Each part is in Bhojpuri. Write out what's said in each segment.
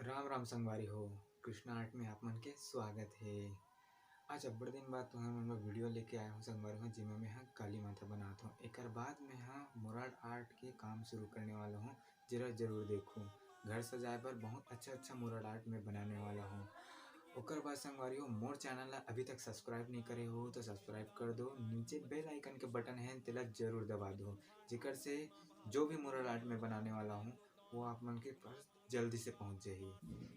राम राम संगवारी हो। कृष्णा आर्ट में आप मन के स्वागत है। आज अब्बड़ दिन बाद तुमन मन बर वीडियो लेके आया हूँ संगवारी हो, जिसमें मैं काली माता बनाता हूँ। एक बाद में मुराद आर्ट के काम शुरू करने वाला हूँ। जरा जरूर देखूँ। घर सजाए पर बहुत अच्छा मुराद आर्ट में बनाने वाला हूँ। ओकर बाद संगवारी हो, मोर चैनल ला अभी तक सब्सक्राइब नहीं करे हो तो सब्सक्राइब कर दो। नीचे बेल आइकन के बटन है तेला जरूर दबा दो, जेकर से जो भी मुराद आर्ट में बनाने वाला हूँ वो आप मन के पास जल्दी से पहुंच जाएगी।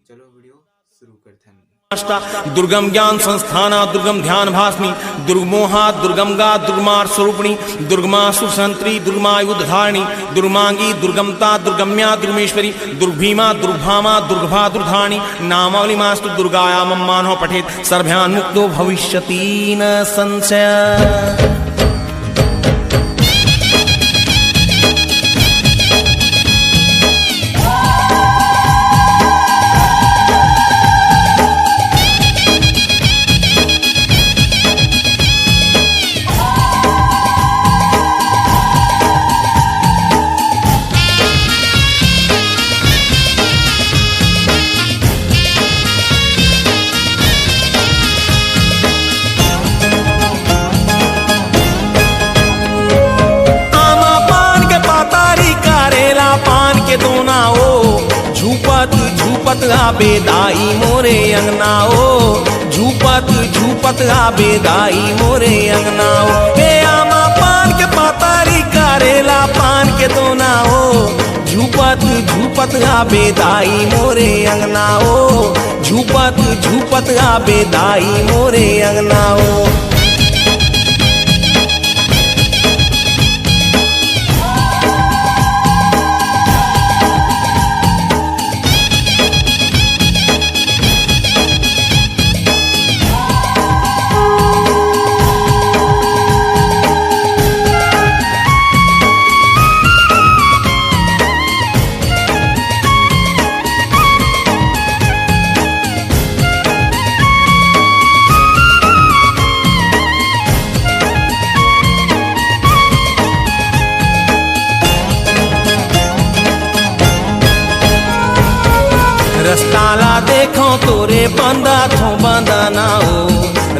चलो वीडियो शुरू करते हैं। दुर्गम ज्ञान संस्थाना दुर्गम ध्यान भास्मी दुर्गमोहा दुर्गमगा दुर्गमार स्वरूपिणी दुर्गमा सुसंत्री दुर्गमा युद्धधारिणी दुर्मांगी दुर्गमता दुर्गम्या दुर्गमेश्वरी दुर्भीमा दुर्भामा दुर्गभा दुर्धानी नामावली मास्तु दुर्गाया मम्मानो पठेत सर्भ्यान मुक्तो भविष्यति न संशय। झूपत आबे दाई मोरे अंगनाओ झूपत झूपत आबे दाई मोरे अंगनाओ हे आमा पान के पातारी करेला पान के दोनाओ झूपत झूपत आबे दाई मोरे अंगनाओ झूपत झूपत आबे दाई मोरे अंगनाओ। रस्ताला देखो तोरे बंदा थो बंदनाओ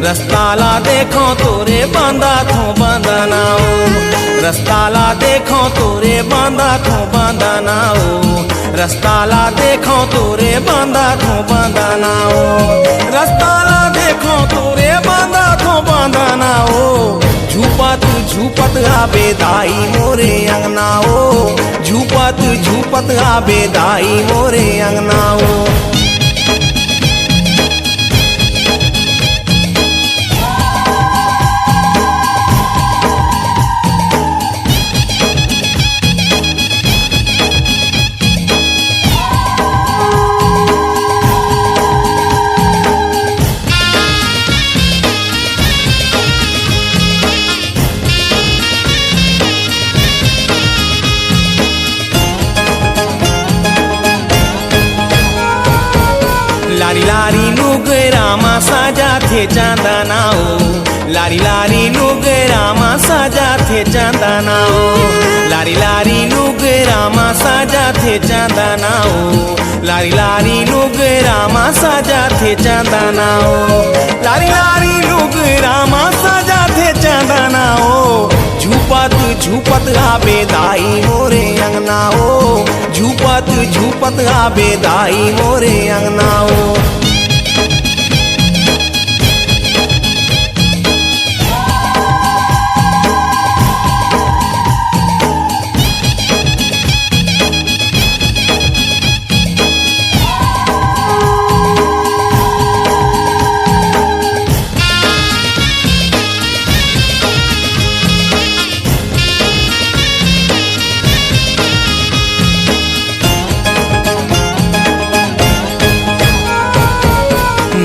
रस्ताला देखो तोरे बंदा थो बंदनाओ रस्ताला देखो तोरे बंदा थो बंदनाओ रस्ताला देखो तोरे बंदा थो बंदनाओ रस्ताला देखो तोरे बंदा थो बंदनाओ झूपत झूपत आबे दाई मोरे अंगनाओ झूपत झूपत आबे दाई मोरे अंगनाओ। लारी लारी नुगरामा साजा थे चांदनाओ लारी लारी नुगरामा साजा थे चांदनाओ लारी लारी नुगरामा साजा थे चांदनाओ लारी लारी नुगरामा साजा थे चांदनाओ लारी लारी नुगरामा साजा थे चांदनाओ झूपत झूपत आबे दाई मोरे अंगनाओ झूपत झूपत आबे दाई मोरे अंगनाओ।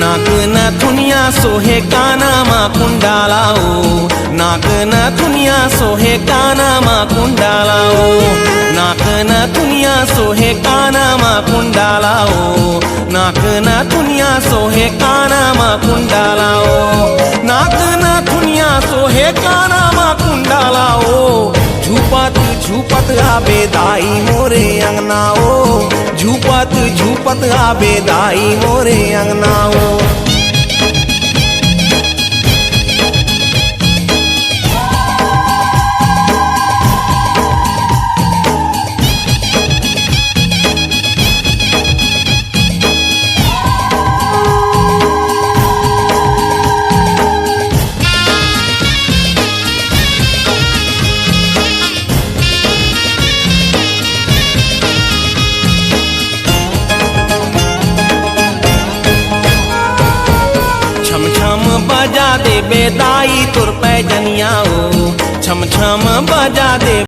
नाक न थुनिया सोहे काना मा कुंडालाओ नाक न थुनिया सोहे काना मा कुंडालाओ नाक न थुनिया सोहे काना मा कुंडालाओ नाक न थुनिया सोहे काना मा कुंडालाओ नाक न थुनिया सोहे काना मा कुंडालाओ झूपत झूपत आबे दाई मोरे अंगनाओ, झूपत झूपत आबे दाई मोरे अंगनाओ। छम छम बजा दे बेदाई तुर पैजनिया ओ, छम छम बजा दे